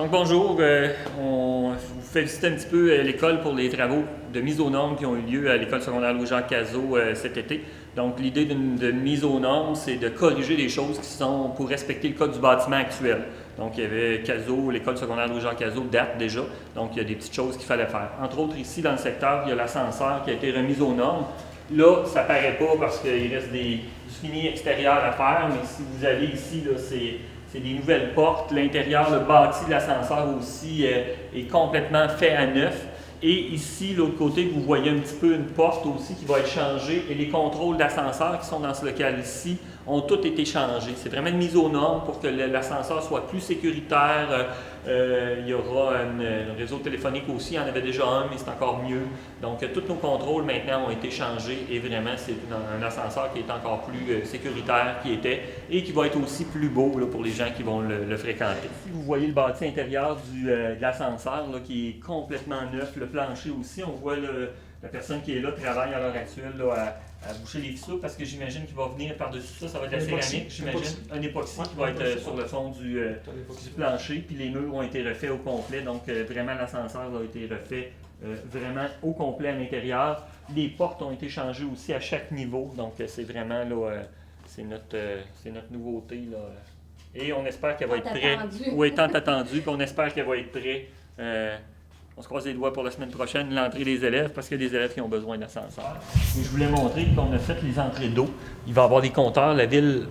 Donc bonjour, on vous fait visiter un petit peu l'école pour les travaux de mise aux normes qui ont eu lieu à l'école secondaire Louis-Jacques Cazot cet été. Donc l'idée de mise aux normes, c'est de corriger les choses qui sont pour respecter le code du bâtiment actuel. Donc il y avait Cazot, l'école secondaire Louis-Jacques Cazot date déjà, donc il y a des petites choses qu'il fallait faire. Entre autres ici dans le secteur, il y a l'ascenseur qui a été remis aux normes. Là, ça ne paraît pas parce qu'il reste du fini extérieur à faire, mais si vous avez ici, là, c'est des nouvelles portes. L'intérieur, le bâti de l'ascenseur aussi est complètement fait à neuf. Et ici, l'autre côté, vous voyez un petit peu une porte aussi qui va être changée. Et les contrôles d'ascenseur qui sont dans ce local ici ont tous été changés. C'est vraiment une mise aux normes pour que l'ascenseur soit plus sécuritaire. Il y aura un réseau téléphonique aussi. Il y en avait déjà un, mais c'est encore mieux. Donc, tous nos contrôles maintenant ont été changés et vraiment, c'est un ascenseur qui est encore plus sécuritaire qu'il était et qui va être aussi plus beau là, pour les gens qui vont le fréquenter. Ici, vous voyez le bâti intérieur de l'ascenseur qui est complètement neuf. Le plancher aussi, on voit la personne qui est là travaille à l'heure actuelle là, à boucher les fissures parce que j'imagine qu'il va venir par-dessus ça, ça va être la céramique, j'imagine, un époxy qui va être sur le fond du plancher, puis les murs ont été refaits au complet, donc vraiment l'ascenseur a été refait vraiment au complet à l'intérieur. Les portes ont été changées aussi à chaque niveau, donc c'est vraiment là, c'est notre nouveauté là. Et on espère qu'elle va être prête. Oui, tant attendue, puis on espère qu'elle va être prête. On se croise les doigts pour la semaine prochaine, l'entrée des élèves, parce qu'il y a des élèves qui ont besoin d'ascenseur. Et je voulais montrer qu'on a fait les entrées d'eau. Il va y avoir des compteurs. La ville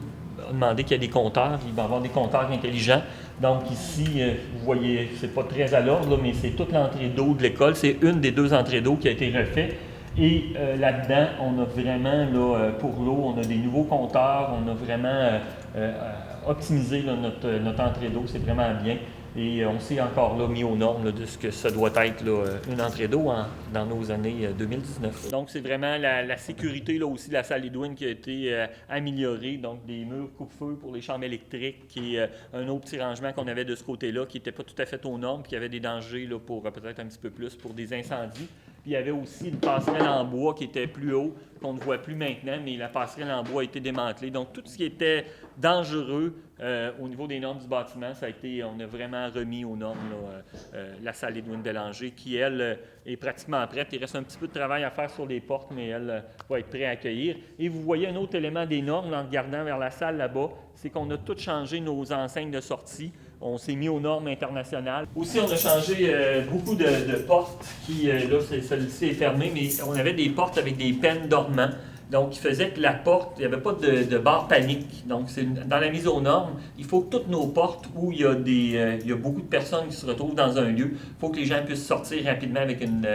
a demandé qu'il y ait des compteurs. Il va y avoir des compteurs intelligents. Donc ici, vous voyez, c'est pas très à l'ordre, mais c'est toute l'entrée d'eau de l'école. C'est une des deux entrées d'eau qui a été refaite. Et là-dedans, on a vraiment, là, pour l'eau, on a des nouveaux compteurs. On a vraiment optimisé là, notre entrée d'eau. C'est vraiment bien. Et on s'est encore là mis aux normes là, de ce que ça doit être là, une entrée d'eau dans nos années 2019. Donc c'est vraiment la sécurité là, aussi de la salle Edwin qui a été améliorée. Donc des murs coupe-feu pour les chambres électriques et un autre petit rangement qu'on avait de ce côté-là qui n'était pas tout à fait aux normes, puis il y avait des dangers là, pour peut-être un petit peu plus pour des incendies. Puis il y avait aussi une passerelle en bois qui était plus haut, qu'on ne voit plus maintenant, mais la passerelle en bois a été démantelée. Donc tout ce qui était dangereux au niveau des normes du bâtiment, ça a été, on a vraiment remis aux normes là, la salle Edwin Bélanger qui, elle, est pratiquement prête. Il reste un petit peu de travail à faire sur les portes, mais elle va être prête à accueillir. Et vous voyez un autre élément des normes en regardant vers la salle là-bas, c'est qu'on a tout changé nos enseignes de sortie. On s'est mis aux normes internationales. Aussi, on a changé beaucoup de portes qui, là, celle-ci est fermée, mais on avait des portes avec des pennes dormants. Donc, il faisait que la porte, il n'y avait pas de barre panique. Donc, dans la mise aux normes, il faut que toutes nos portes où il y a beaucoup de personnes qui se retrouvent dans un lieu, il faut que les gens puissent sortir rapidement avec une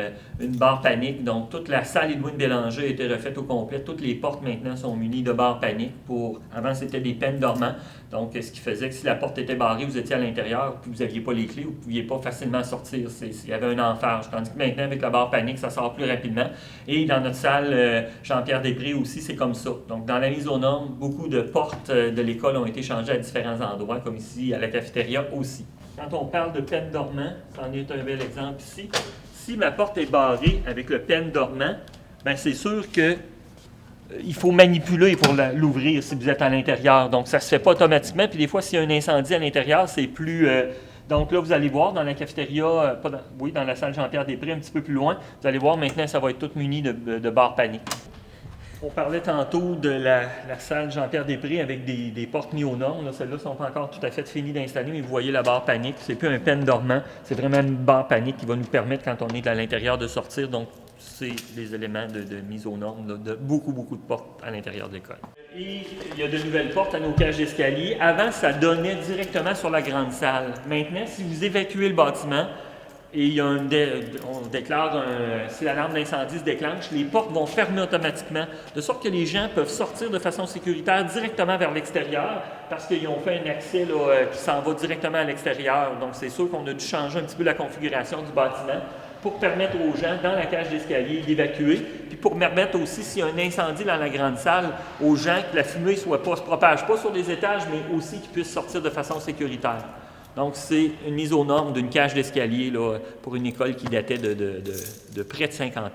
barre panique. Donc, toute la salle Edwin Bélanger a été refaite au complet. Toutes les portes maintenant sont munies de barres panique. Avant, c'était des pennes dormants. Donc, ce qui faisait que si la porte était barrée, vous étiez à l'intérieur, puis vous n'aviez pas les clés, vous ne pouviez pas facilement sortir. Il y avait un enfarge. Tandis que maintenant, avec la barre panique, ça sort plus rapidement. Et dans notre salle Jean-Pierre-Després aussi, c'est comme ça. Donc, dans la mise aux normes, beaucoup de portes de l'école ont été changées à différents endroits, comme ici, à la cafétéria aussi. Quand on parle de peine dormant, c'en est un bel exemple ici. Si ma porte est barrée avec le peine dormant, bien, c'est sûr que il faut manipuler pour l'ouvrir si vous êtes à l'intérieur. Donc, ça ne se fait pas automatiquement. Puis des fois, s'il y a un incendie à l'intérieur, c'est plus... donc là, vous allez voir dans la cafétéria, dans la salle Jean-Pierre-Després, un petit peu plus loin, vous allez voir maintenant, ça va être tout muni de barres paniques. On parlait tantôt de la salle Jean-Pierre-Després avec des portes mises aux normes. Celles-là ne sont pas encore tout à fait finies d'installer, mais vous voyez la barre panique. C'est plus un peine dormant, c'est vraiment une barre panique qui va nous permettre, quand on est à l'intérieur, de sortir. Donc, c'est des éléments de mise aux normes, là, de beaucoup de portes à l'intérieur de l'école. Et il y a de nouvelles portes à nos cages d'escalier. Avant, ça donnait directement sur la grande salle. Maintenant, si vous évacuez le bâtiment, et il y a on déclare, si l'alarme d'incendie se déclenche, les portes vont fermer automatiquement, de sorte que les gens peuvent sortir de façon sécuritaire directement vers l'extérieur, parce qu'ils ont fait un accès là, qui s'en va directement à l'extérieur. Donc, c'est sûr qu'on a dû changer un petit peu la configuration du bâtiment pour permettre aux gens, dans la cage d'escalier, d'évacuer, puis pour permettre aussi, s'il y a un incendie dans la grande salle, aux gens que la fumée ne se propage pas sur les étages, mais aussi qu'ils puissent sortir de façon sécuritaire. Donc, c'est une mise aux normes d'une cage d'escalier là, pour une école qui datait de près de 50 ans.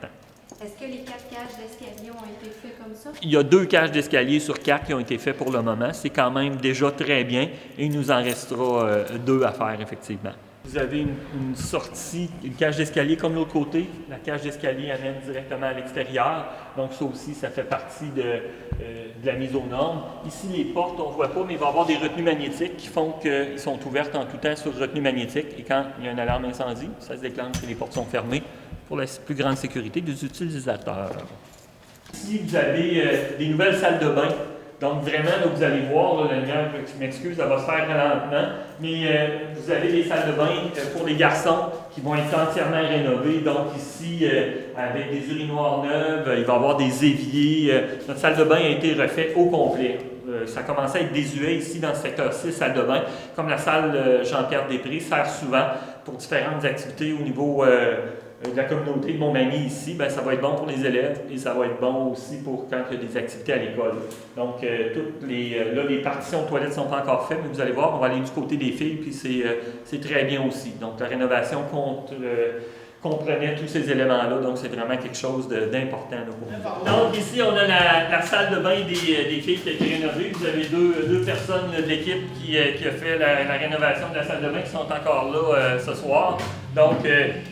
Est-ce que les 4 cages d'escalier ont été faites comme ça? Il y a 2 cages d'escalier sur 4 qui ont été faites pour le moment. C'est quand même déjà très bien et il nous en restera 2 à faire, effectivement. Vous avez une sortie, une cage d'escalier comme l'autre côté. La cage d'escalier amène directement à l'extérieur. Donc ça aussi, ça fait partie de la mise aux normes. Ici, les portes, on ne voit pas, mais il va y avoir des retenues magnétiques qui font qu'elles sont ouvertes en tout temps sur retenue magnétique. Et quand il y a une alarme incendie, ça se déclenche et les portes sont fermées pour la plus grande sécurité des utilisateurs. Ici, vous avez des nouvelles salles de bain. Donc vraiment, là, vous allez voir, là, la lumière, je m'excuse, ça va se faire lentement, mais vous avez des salles de bain pour les garçons qui vont être entièrement rénovées. Donc ici, avec des urinoirs neuves, il va y avoir des éviers. Notre salle de bain a été refaite au complet. Ça commençait à être désuet ici dans le secteur 6, salle de bain, comme la salle Jean-Pierre Després sert souvent pour différentes activités au niveau de la communauté de Montmagny ici. Bien, ça va être bon pour les élèves et ça va être bon aussi pour quand il y a des activités à l'école. Donc, là, les partitions toilettes ne sont pas encore faites, mais vous allez voir, on va aller du côté des filles, puis c'est très bien aussi. Donc, la rénovation comprenait tous ces éléments-là, donc c'est vraiment quelque chose d'important pour nous. Donc ici, on a la salle de bain des filles qui a été rénovée. Vous avez deux personnes de l'équipe qui a fait la rénovation de la salle de bain qui sont encore là ce soir. Donc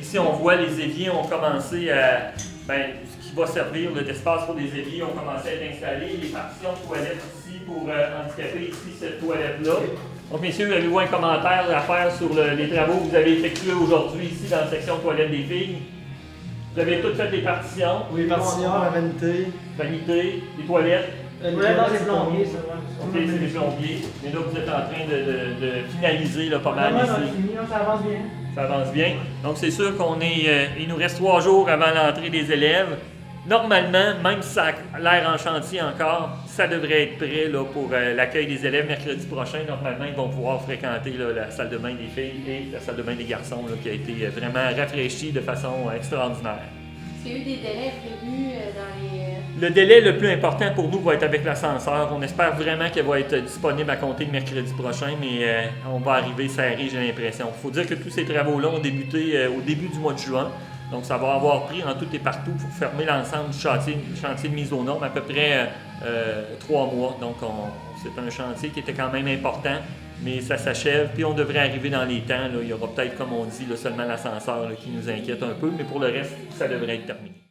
ici, on voit les éviers ont commencé à... ce qui va servir d'espace pour les éviers ont commencé à être installés. Les partitions de toilettes ici pour handicapés, ici cette toilette-là. Donc, messieurs, avez-vous un commentaire à faire sur les travaux que vous avez effectués aujourd'hui ici dans la section toilette des filles? Vous avez toutes fait les partitions? Oui, les partitions, la vanité. Vanité, les toilettes? Les toilettes, c'est plombier, ça. Ok, c'est les plombiers. Mais là, vous êtes en train de finaliser là, pas mal ici. Ça avance bien. Ça avance bien. Donc, c'est sûr il nous reste 3 jours avant l'entrée des élèves. Normalement, même si ça a l'air en chantier encore, ça devrait être prêt là, pour l'accueil des élèves mercredi prochain. Normalement, ils vont pouvoir fréquenter là, la salle de bain des filles et la salle de bain des garçons là, qui a été vraiment rafraîchie de façon extraordinaire. Est-ce qu'il y a eu des délais prévus dans les... Le délai le plus important pour nous va être avec l'ascenseur. On espère vraiment qu'elle va être disponible à compter de mercredi prochain, mais on va arriver serré, j'ai l'impression. Il faut dire que tous ces travaux-là ont débuté au début du mois de juin. Donc, ça va avoir pris en tout et partout pour fermer l'ensemble du chantier de mise aux normes à peu près 3 mois. Donc, c'est un chantier qui était quand même important, mais ça s'achève. Puis, on devrait arriver dans les temps. Là, il y aura peut-être, comme on dit, là, seulement l'ascenseur qui nous inquiète un peu, mais pour le reste, ça devrait être terminé.